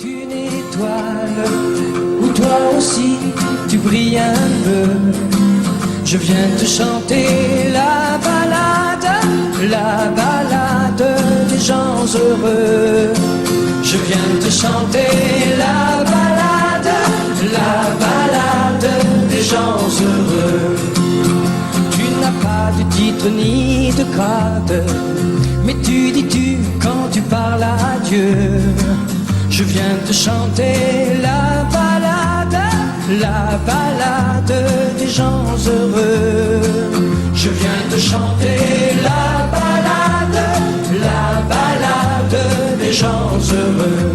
Une étoile, ou toi aussi tu brilles un peu. Je viens te chanter la balade des gens heureux. Je viens te chanter la balade des gens heureux. Tu n'as pas de titre ni de grade, mais tu dis tu quand tu parles à Dieu. Je viens te chanter la balade des gens heureux. Je viens te chanter la balade des gens heureux.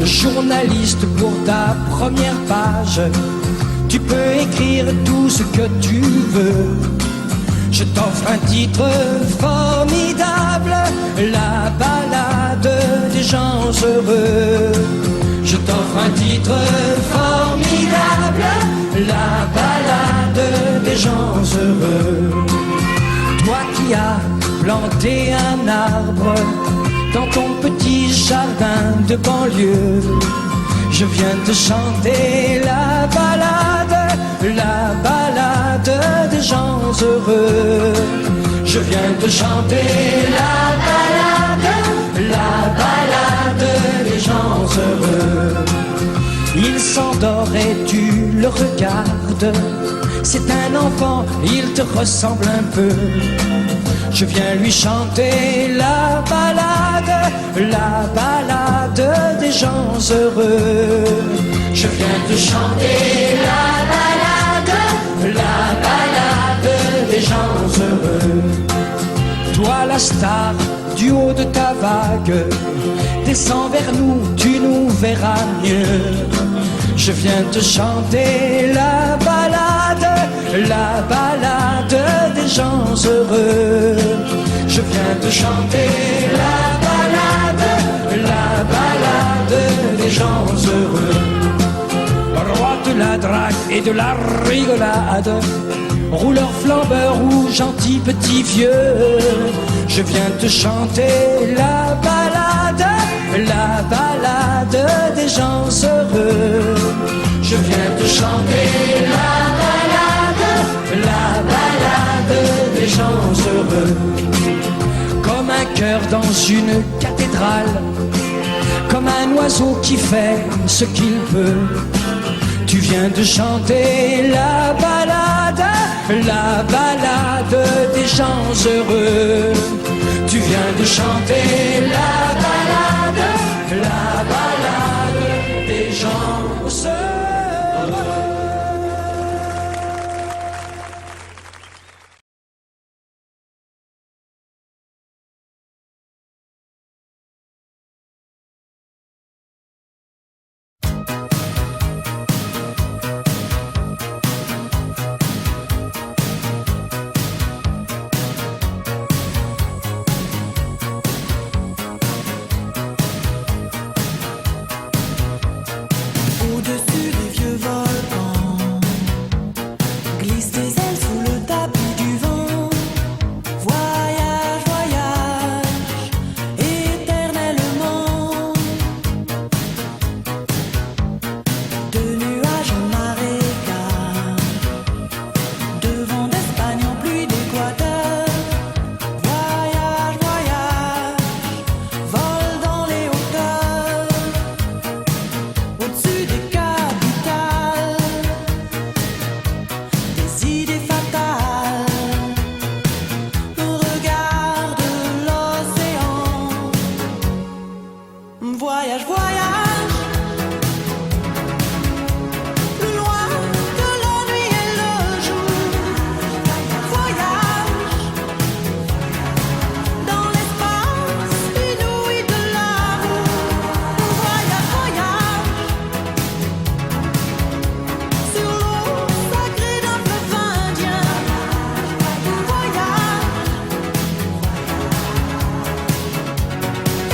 Journaliste, pour ta première page, tu peux écrire tout ce que tu veux. Je t'offre un titre formidable, la balade des gens heureux. Je t'offre un titre formidable, la balade des gens heureux. Toi qui as planté un arbre dans ton petit jardin de banlieue, je viens te chanter la balade des gens heureux. Je viens te chanter la balade des gens heureux. Il s'endort et tu le regardes. C'est un enfant, il te ressemble un peu. Je viens lui chanter la balade des gens heureux. Je viens te chanter la balade des gens heureux. Toi la star du haut de ta vague, descends vers nous, tu nous verras mieux. Je viens te chanter la balade des gens heureux. Je viens te chanter la balade des gens heureux. Roi de la drague et de la rigolade, rouleur, flambeur ou gentil petit vieux, je viens te chanter la balade des gens heureux. Je viens te chanter la balade des gens heureux. Comme un cœur dans une cathédrale, comme un oiseau qui fait ce qu'il peut, tu viens de chanter la balade des gens heureux. Tu viens de chanter la balade des gens heureux.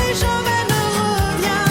Et jamais ne reviens.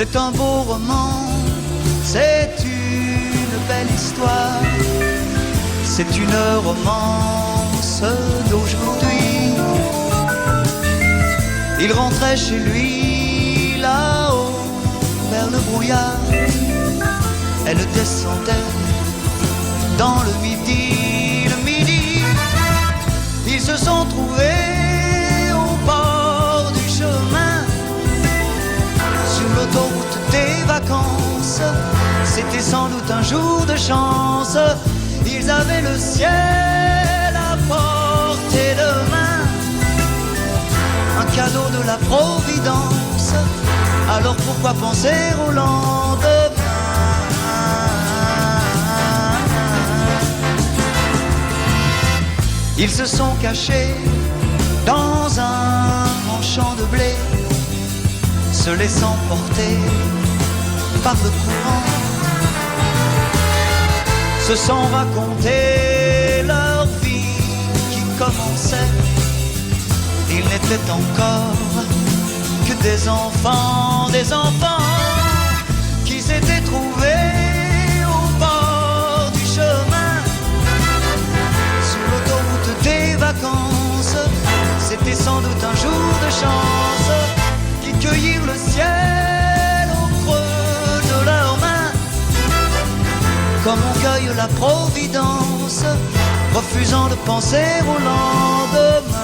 C'est un beau roman, c'est une belle histoire, c'est une romance d'aujourd'hui. Il rentrait chez lui là-haut vers le brouillard. Elle descendait dans le midi, ils se sont trouvés au bord du chemin, sur l'autoroute des vacances. C'était sans doute un jour de chance, ils avaient le ciel à portée de main, un cadeau de la Providence. Alors pourquoi penser au lendemain? Ils se sont cachés dans un champ de blé, se laissant porter par le courant, se sont raconté leur vie qui commençait. Ils n'étaient encore que des enfants qui s'étaient trouvés au bord du chemin, sur l'autoroute des vacances. C'était sans doute un jour de chance, qui cueillirent le ciel au creux de leurs mains, comme on cueille la Providence, refusant de penser au lendemain.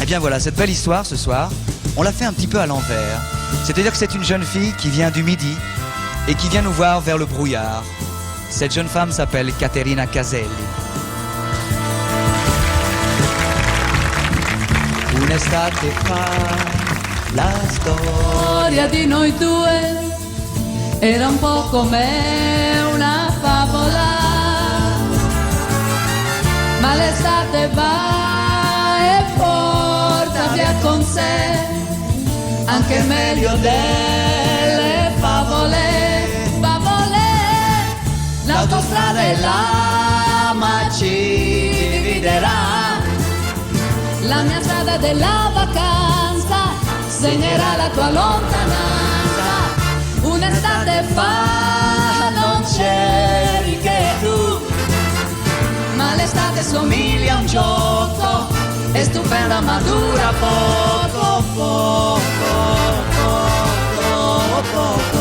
Eh bien voilà, cette belle histoire ce soir, on l'a fait un petit peu à l'envers. C'est-à-dire que c'est une jeune fille qui vient du Midi et qui vient nous voir vers le brouillard. Cette jeune femme s'appelle Caterina Caselli. Un'estate fa, la storia di noi due era un po' come una favola, ma l'estate va e porta via con sé anche il meglio delle favole. L'autostrada e l'ama ci dividerà, la mia strada della vacanza segnerà la tua lontananza. Un'estate fa non c'eri che tu, ma l'estate somiglia a un gioco, è stupenda ma dura poco, poco, poco, poco.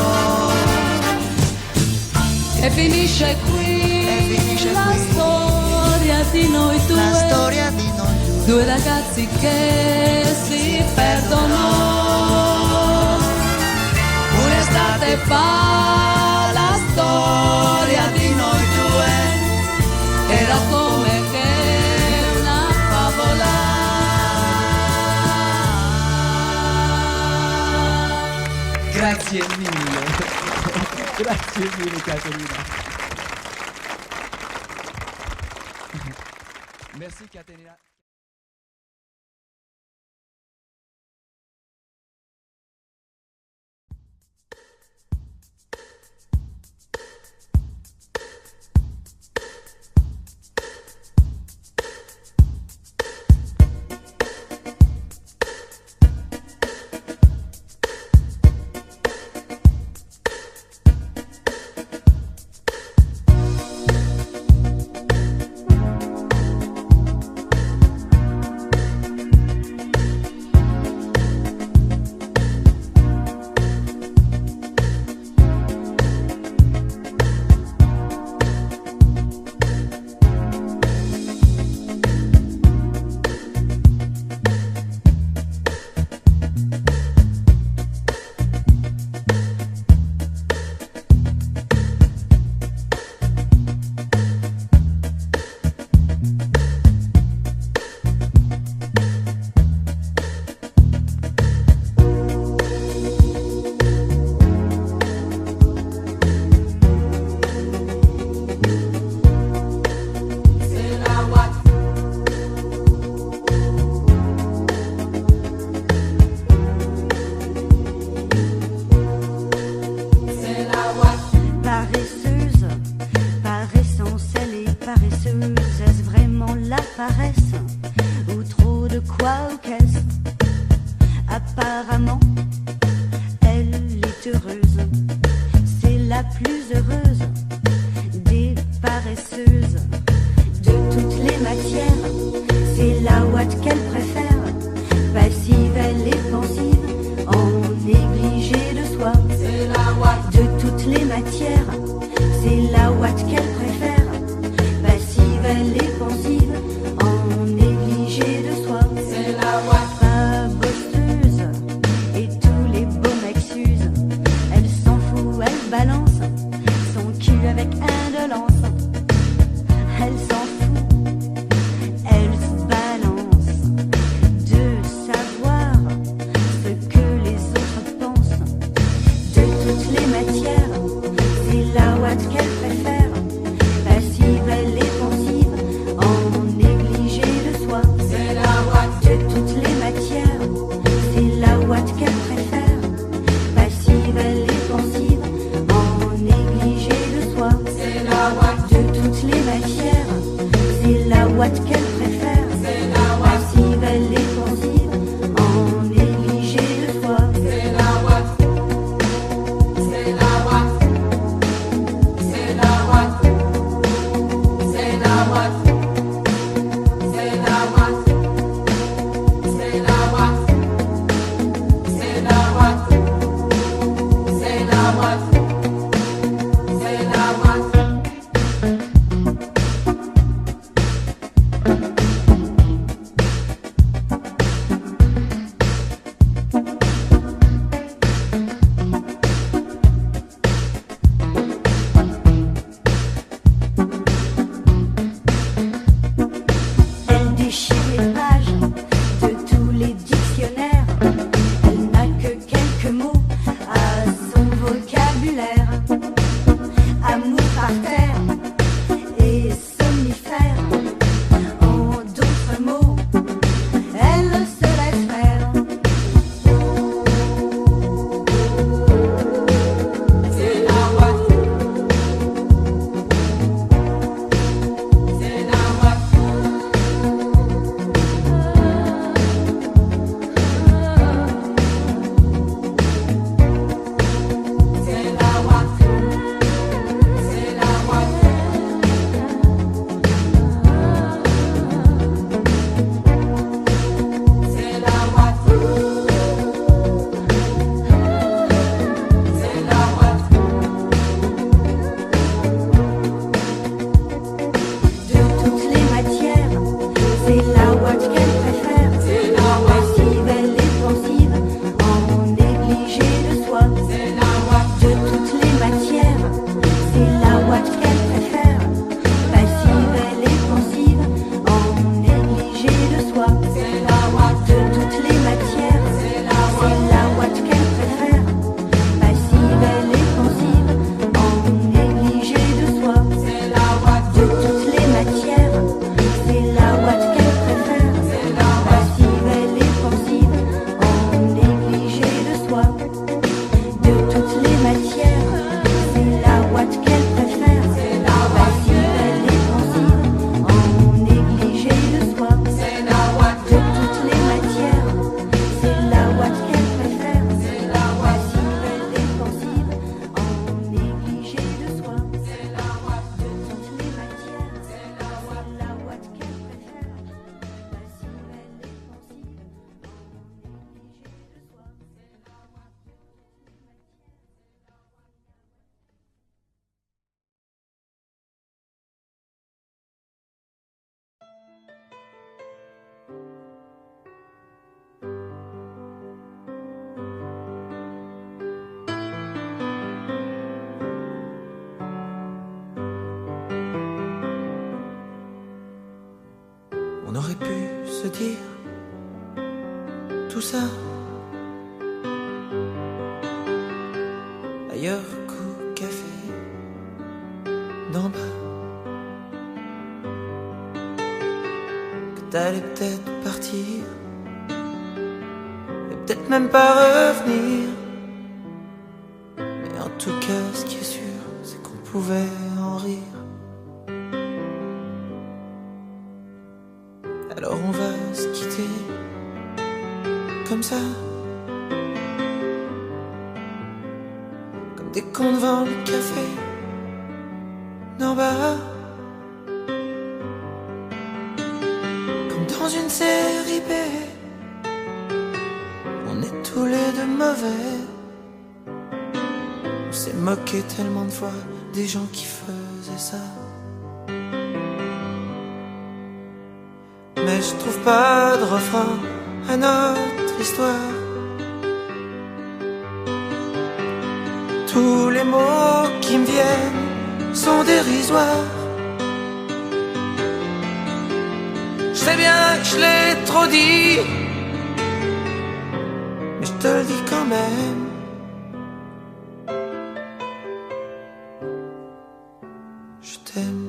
E finisce qui, la storia di noi due, due ragazzi che si perdono. Un'estate fa, la storia di noi due era come che una favola. Grazie mille. Grazie mille Caterina. Merci Caterina. matières, c'est la ouate qu'elle préfère. Passive, elle est pensive, en négligé de soi. C'est la ouate. Pas bosseuse, et tous les beaux mecs s'usent. Elle s'en fout, elle balance son cul avec indolence. Elle s'en fout, elle se balance de savoir ce que les autres pensent. De toutes les matières, c'est la ouate qu'elle préfère. Passive, elle est pensive, en négligé de soi. C'est la ouate. De toutes les matières, c'est la ouate qu'elle préfère. Passive, elle est pensive, en négligé de soi. C'est la ouate. De toutes les matières, c'est la ouate qu'elle préfère. C'est la ouate. Passive, elle est pensive, en négligé de soi. C'est la ouate. C'est la ouate. C'est la ouate. C'est la ouate. C'est la ouate. C'est la ouate. C'est la ouate. C'est la ouate. C'est la ouate. Elle déchire les pages de tous les dictionnaires. Elle n'a que quelques mots à son vocabulaire. Amour par terre et somnifère. En d'autres mots, elle se laisse faire. C'est la ouate. C'est la ouate. C'est la ouate. C'est la ouate. C'est la ouate. C'est la ouate. De toutes les matières, c'est la ouate qu'elle préfère. C'est la ouate. Passive, elle est pensive, en négligé de soi. C'est la ouate. De toutes les matières, c'est la ouate qu'elle préfère. Passive, elle est pensive, en négligé de soi. C'est la ouate. De toutes les matières, C'est la c'est la ouate qu'elle préfère. Passive, elle est pensive, en négligé de soi. C'est la ouate. De toutes les matières, c'est la ouate qu'elle préfère. C'est la ouate. Passive, elle est pensive, en négligé de soi. De toutes les matières, c'est la ouate qu'elle préfère. C'est la ouate. Passive, elle est pensive, en négligé de soi. C'est la ouate. De toutes les matières, c'est la ouate qu'elle préfère. C'est la ouate. Passive, elle est pensive, en négligé de soi. C'est la ouate. De toutes les matières, C'est la ouate. c'est la ouate qu'elle préfère. Passive, elle est pensive, en négligé de soi. On aurait pu se dire tout ça ailleurs qu'au café d'en bas. Que t'allais peut-être partir et peut-être même pas revenir. Mais en tout cas, ce qui est sûr, c'est qu'on pouvait en rire. Alors on va se quitter comme ça, comme des cons devant le café d'en bas, comme dans une série B. On est tous les deux mauvais, on s'est moqué tellement de fois des gens qui faisaient ça. Mais je trouve pas de refrain à notre histoire. Tous les mots qui me viennent sont dérisoires. Je sais bien que je l'ai trop dit, mais je te le dis quand même. Je t'aime.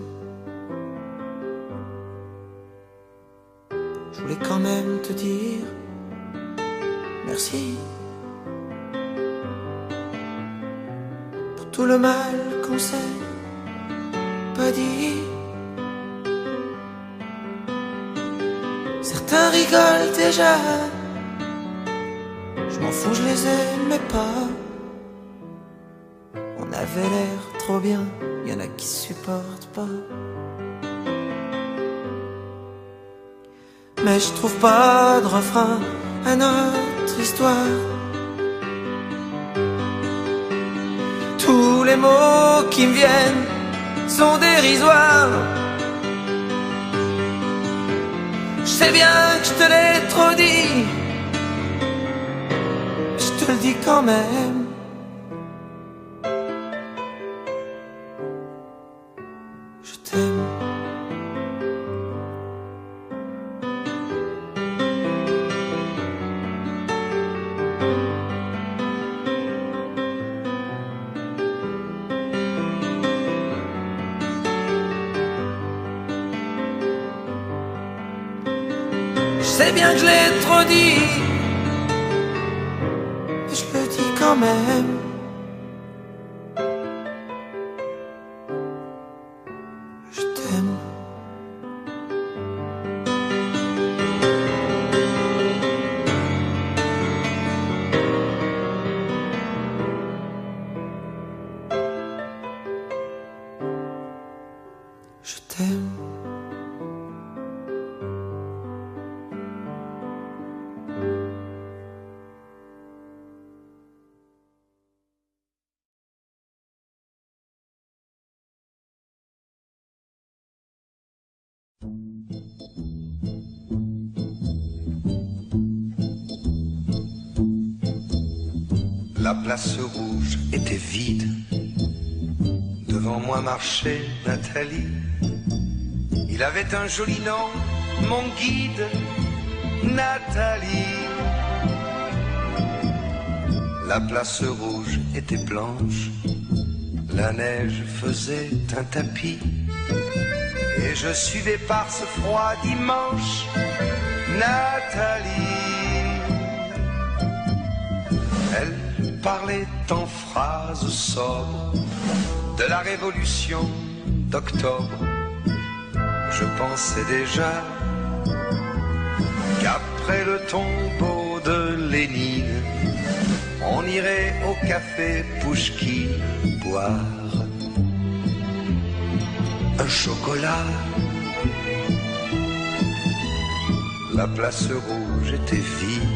Je voulais quand même te dire merci pour tout le mal qu'on s'est pas dit. Certains rigolent déjà, je m'en fous, je les aimais pas. On avait l'air trop bien, y'en a qui supportent pas. Mais je trouve pas de refrain à notre histoire. Tous les mots qui me viennent sont dérisoires. Je sais bien que je te l'ai trop dit, je te le dis quand même. Je t'aime. Je sais bien que je l'ai trop dit, mais je le dis quand même. Je t'aime. Je t'aime. La place rouge était vide. Devant moi marchait Nathalie. Il avait un joli nom, mon guide, Nathalie. La place rouge était blanche. La neige faisait un tapis. Et je suivais par ce froid dimanche Nathalie. Elle parlait en phrases sobres de la révolution d'octobre. Je pensais déjà qu'après le tombeau de Lénine, on irait au café Pouchkine boire un chocolat. La place rouge était vide.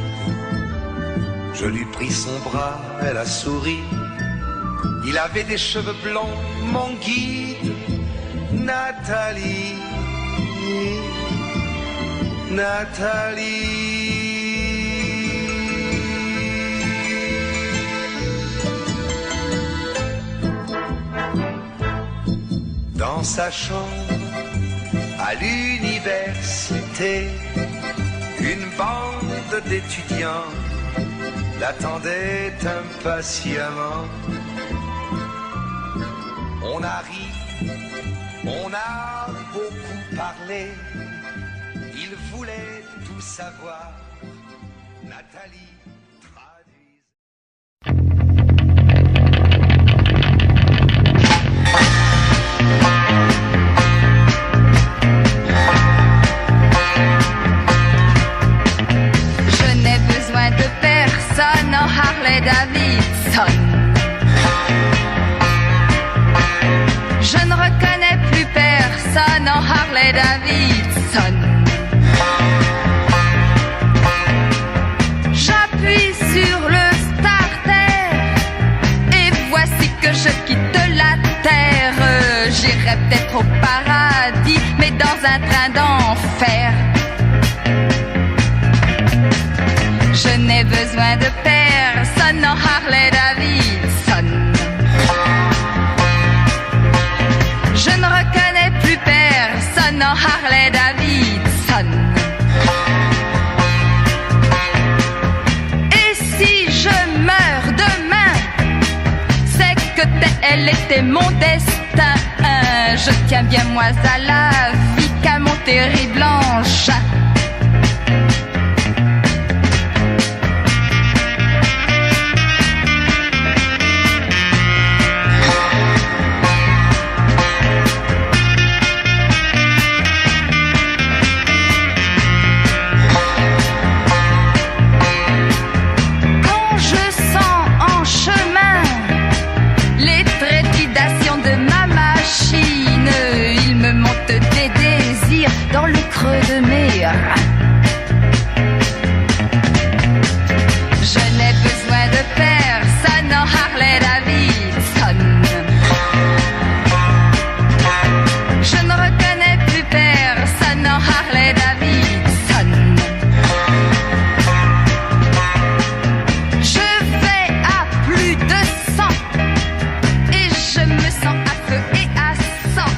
Je lui pris son bras, elle a souri. Il avait des cheveux blonds, mon guide, Nathalie. Nathalie. Dans sa chambre, à l'université, une bande d'étudiants l'attendait impatiemment. On a ri, on a beaucoup parlé, il voulait tout savoir. Nathalie traduise. Je n'ai besoin de personne en Harley Davidson. Je ne reconnais plus personne en Harley Davidson. J'appuie sur le starter et voici que je j'irai peut-être au paradis, mais dans un train d'enfer. Je n'ai besoin de personne en Harley Davidson. Je ne reconnais plus personne en Harley Davidson. Et si je meurs demain, c'est que elle était mon destin. Je tiens bien moi à la vie qu'à mon terrible engin. Des désirs dans le creux de mes reins. Je n'ai besoin de personne en Harley Davidson. Je ne reconnais plus personne en Harley Davidson. Je vais à plus de 100 et je me sens à feu et à sang.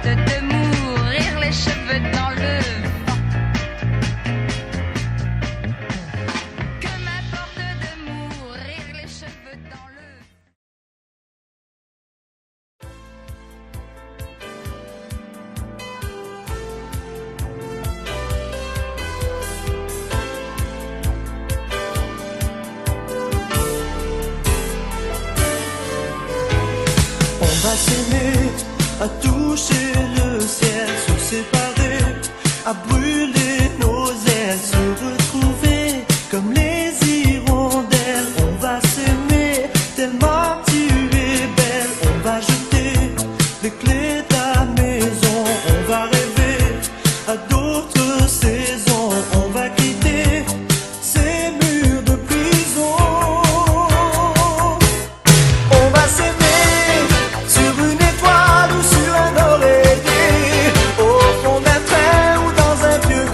De mourir les cheveux dans le vent. Que m'importe de mourir les cheveux dans le vent. On va s'aimer, à toucher le ciel, se séparer, à brûler nos ailes, se retrouver comme les hirondelles. On va s'aimer tellement tu es belle. On va jeter les clés de la maison. On va rêver à d'autres saisons. On va quitter ces murs de prison. On va s'aimer sur une étoile ou sur un oreiller, au fond d'un train ou dans un vieux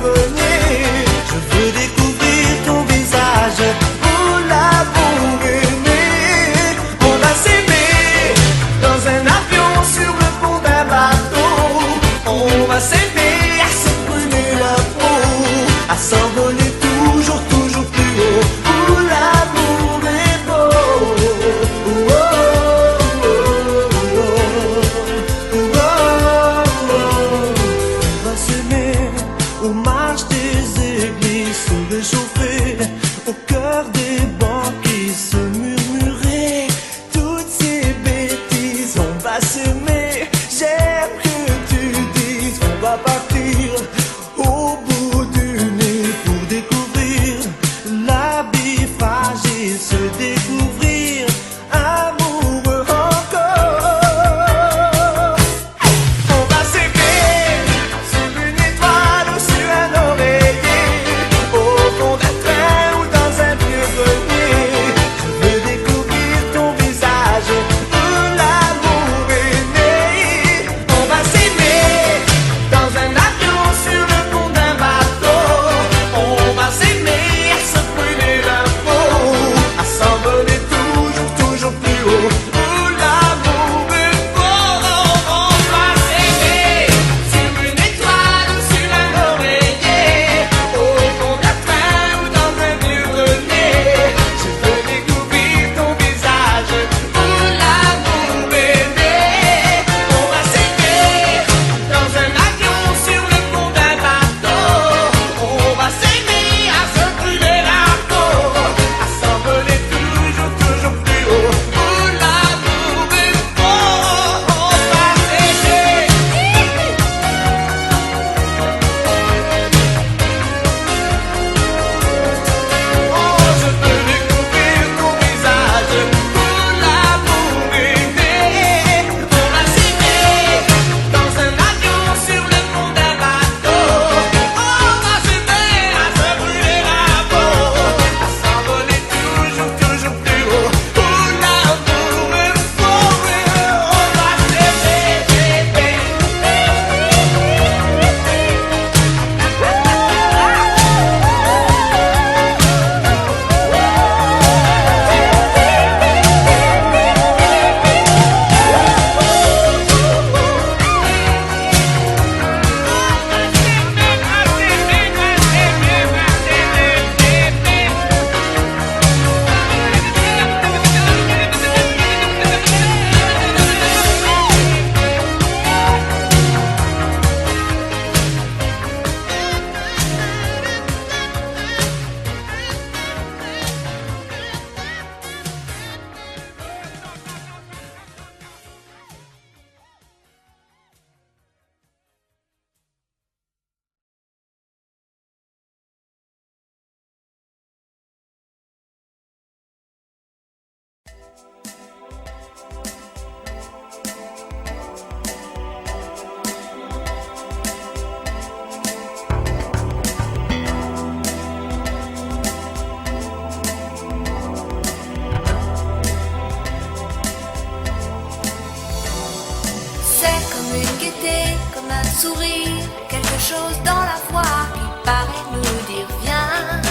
sourire, quelque chose dans la voix qui paraît nous dire viens,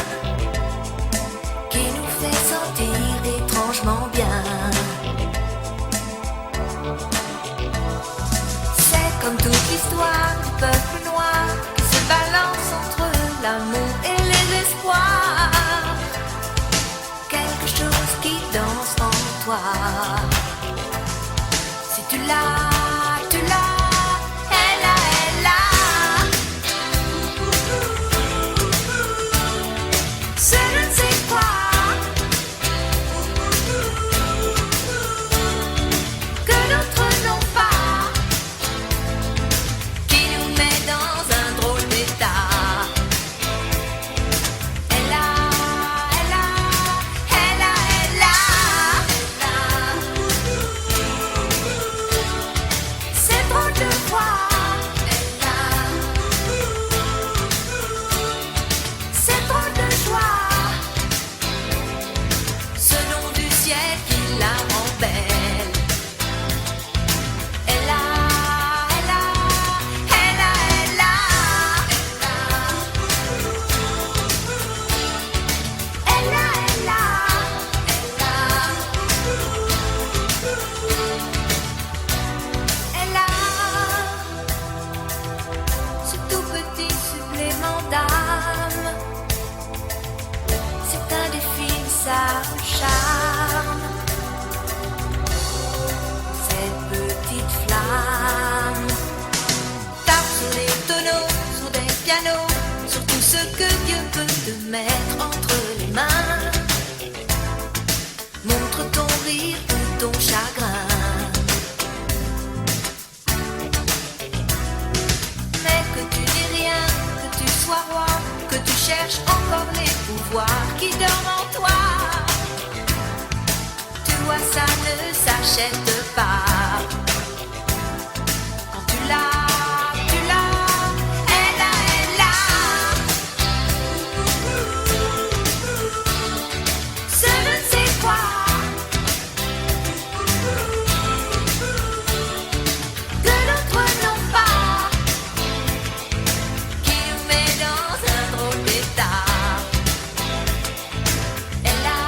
qui nous fait sentir étrangement bien. C'est comme toute l'histoire du peuple noir qui se balance entre l'amour et les espoirs. Quelque chose qui danse en toi. Si tu l'as, tu l'as. Je ne sais quoi que d'autres n'ont pas, qui nous met dans un drôle d'état. Elle a, elle a, elle a, elle a, c'est drôle de voir. C'est drôle de joie. Ce nom du ciel qui la rend belle. Elle a, elle a, elle a, elle a, elle a, elle a, elle a, elle a ce tout petit supplément d'âme. C'est indéfinissable charme. Cette petite flamme tape sur les tonneaux, sur des pianos, sur tout ce que Dieu peut te mettre entre les mains. Montre ton rire ou ton chagrin. Mais que tu dis rien, que tu sois roi, que tu cherches encore les pouvoirs qui dorment en toi. Tu vois, ça ne s'achète pas. Quand tu l'as, tu l'as, elle a, elle a. Ce ne sais quoi que d'autres n'ont pas, qui nous met dans un drôle d'état. Elle a,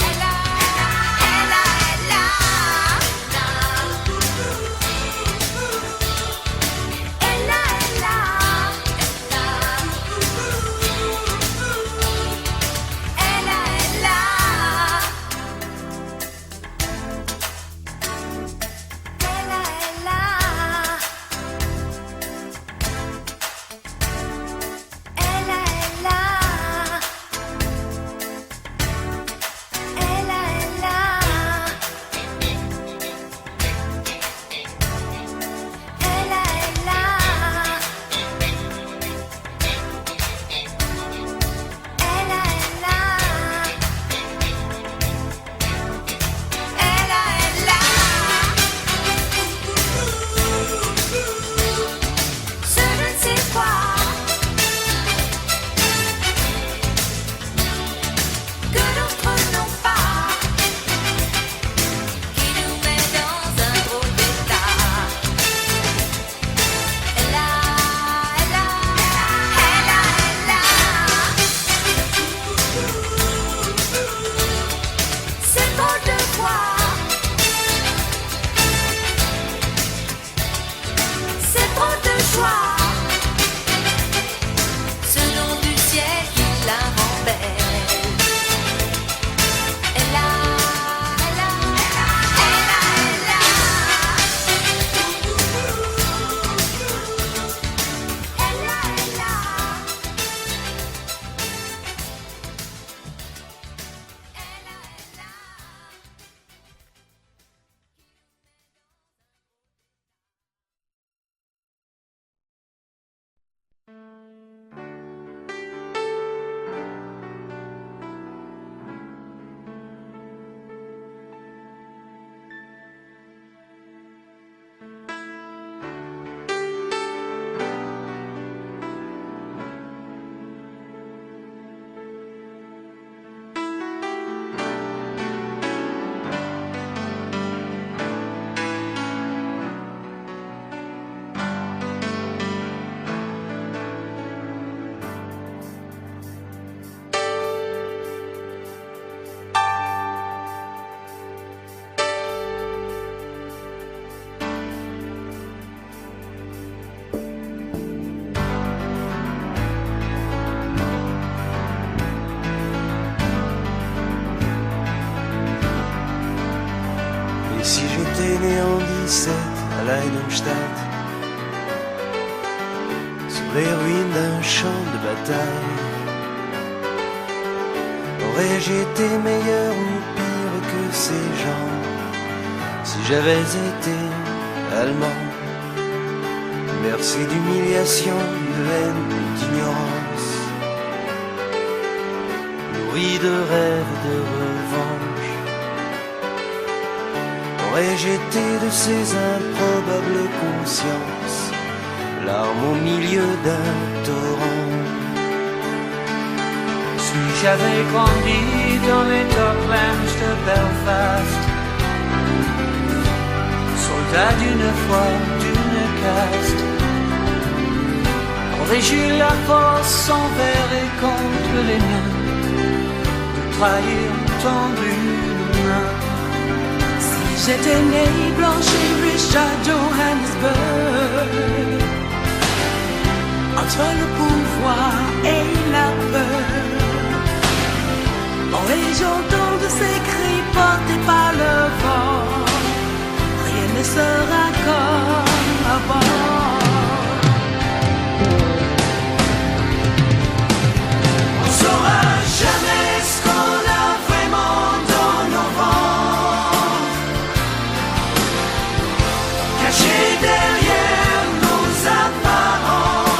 elle a, elle a, elle a, j'étais né en 17 à Leidenstadt, sur les ruines d'un champ de bataille, aurais-je été meilleur ou pire que ces gens si j'avais été allemand? Bercé d'humiliation, de haine, d'ignorance, nourri de rêves et de revanche, aurais-je été de ces improbables consciences, larmes au milieu d'un torrent? Si j'avais grandi dans les Docklands de Belfast, soldat d'une foi, d'une caste, aurais-je eu la force envers et contre les miens de trahir tendu une main? Si j'étais né blanche et riche à Johannesburg, entre le pouvoir et la peur, aurais-je entendu ces cris portés par le vent? Rien ne sera comme avant. On saura jamais ce qu'on a vraiment dans nos ventres, caché derrière nos apparences.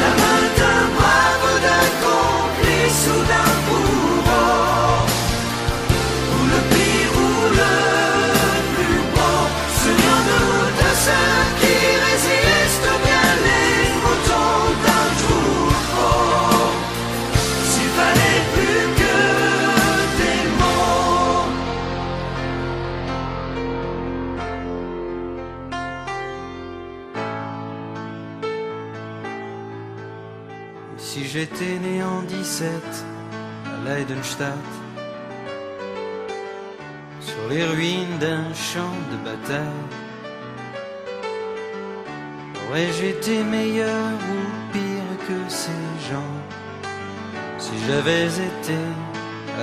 La main d'un brave ou d'un complice ou d'un bourreau, ou le pire ou le plus beau. Souvenons-nous de ceux qui résistent bien les moutons d'un troupeau. S'il fallait plus que des mots. Et si j'étais né en 17 à Leidenstadt, sur les ruines d'un champ de bataille, aurais-je été meilleur ou pire que ces gens si j'avais été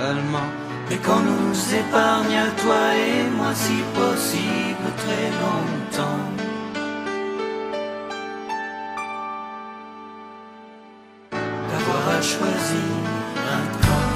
allemand? Et qu'on nous épargne à toi et moi si possible très longtemps. D'avoir à choisir un camp.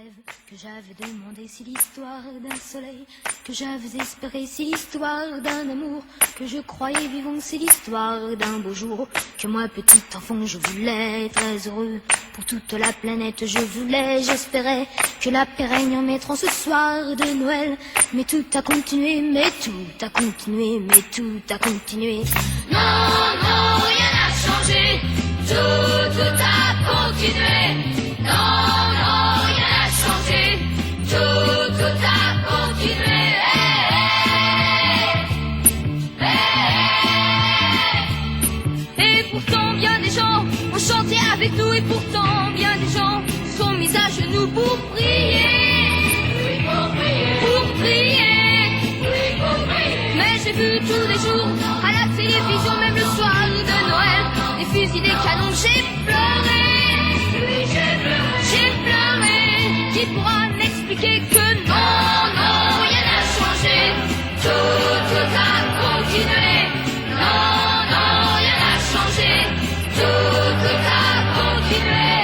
rêve que j'avais demandé, si l'histoire d'un soleil que j'avais espéré, si l'histoire d'un amour que je croyais vivant, c'est l'histoire d'un beau jour que moi petit enfant je voulais très heureux pour toute la planète, je voulais, j'espérais que la paix règne en mettant ce soir de Noël, mais tout a continué, mais tout a continué, mais tout a continué. Non, non, rien n'a changé, tout a continué. Non, non, rien n'a changé, tout a continué. Et pourtant bien des gens ont chanté avec nous, et pourtant bien des gens sont mis à genoux pour prier. Oui, pour prier. Pour prier. Oui, pour prier. Mais j'ai vu tous les jours à la télévision, même le soir de Noël, des fusils, des canons, j'ai pleuré. Oui, j'ai pleuré. J'ai pleuré. Qui pourra m'expliquer que non, non, Rien n'a changé, tout a continué. Non, non, rien n'a changé, tout a continué.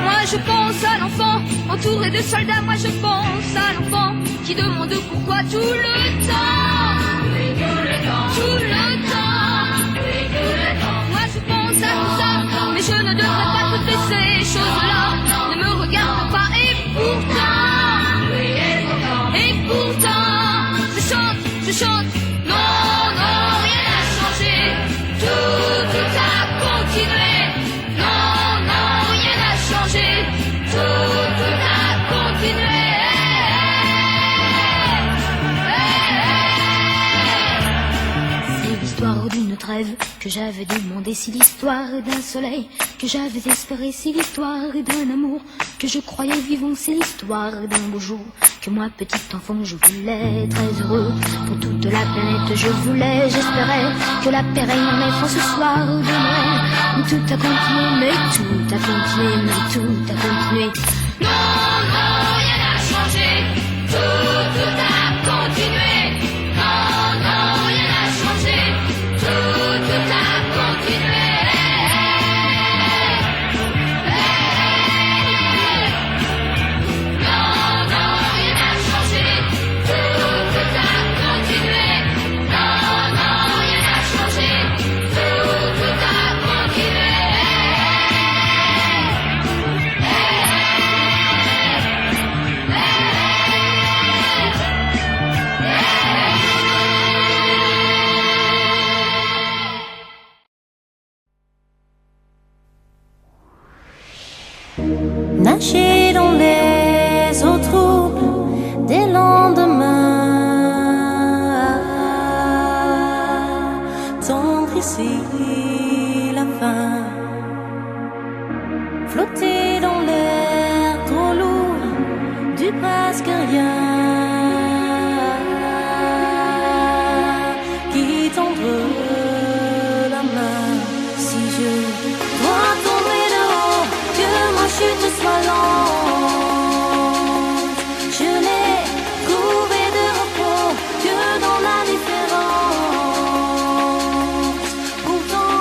moi je pense à l'enfant entouré de soldats, moi je pense à l'enfant qui demande pourquoi tout le temps. Oui, tout le temps. Tout le temps. Oui, tout le temps. Moi je pense à tout ça, mais je ne devrais pas toutes ces choses-là. Ne me regarde pas, et pourtant, Oui, et pourtant, je chante, non, non, rien n'a changé, tout a continué. Non, non, rien n'a changé, tout a continué. C'est l'histoire d'une trêve que j'avais demandé, si l'histoire d'un soleil que j'avais espéré, si l'histoire d'un amour que je croyais vivant, c'est l'histoire d'un beau jour que moi petit enfant je voulais très heureux pour toute la planète, je voulais, j'espérais que la paix règne en être ce soir de Noël, mais tout a continué, mais tout a continué, mais tout a continué. Non, non, rien n'a changé, tout a continué. Non, non, rien n'a changé, tout a continué. Non, non, rien n'a changé, tout a continué. Non, non, rien n'a changé, tout a continué. Nager dans les eaux troubles des lendemains, tendre ici la fin, flotter dans l'air trop lourd du presque rien, qui tendre la main si je dois tomber de haut, que ma chute soit lente. Je n'ai trouvé de repos que dans la différence. Pourtant,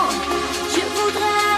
je voudrais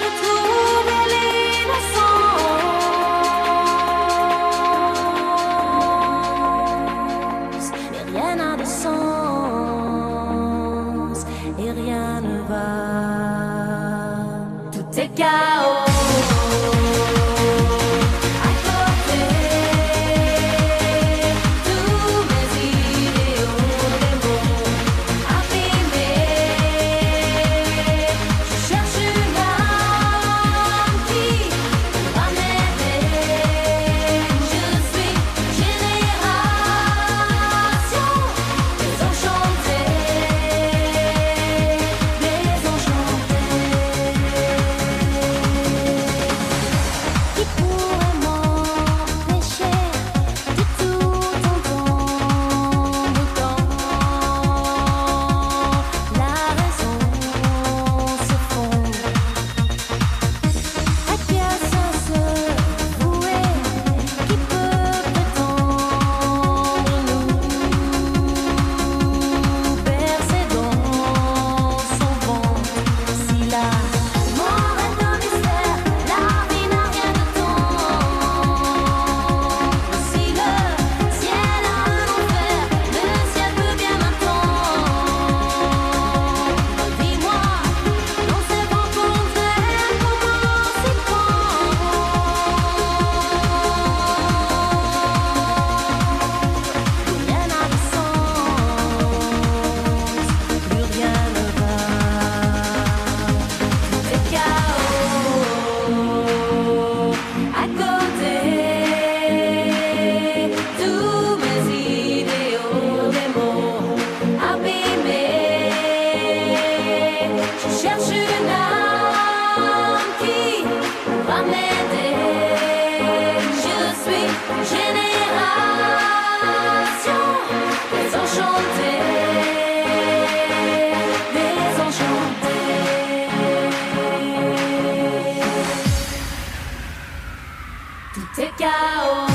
c'est chaos.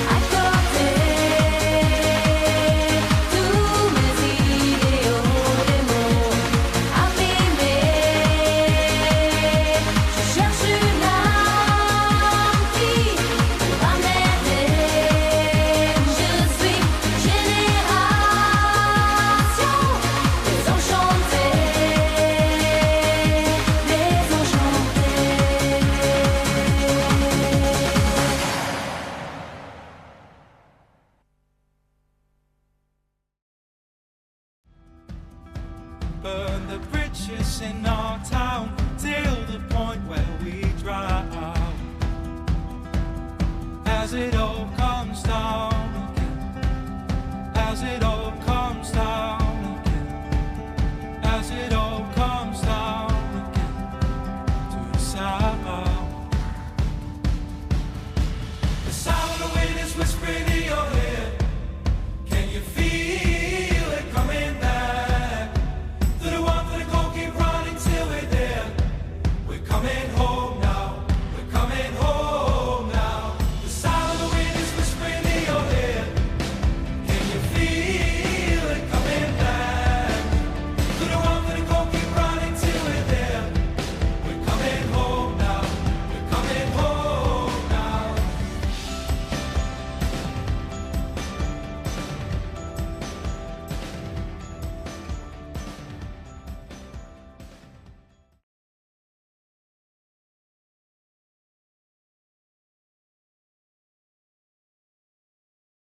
À côté, tous mes idéaux, des mots abîmés. Je cherche une âme qui va m'aider. Je suis génération désenchantée, Burn the bridges in our town till the point where we drown. As it all comes down again, as it all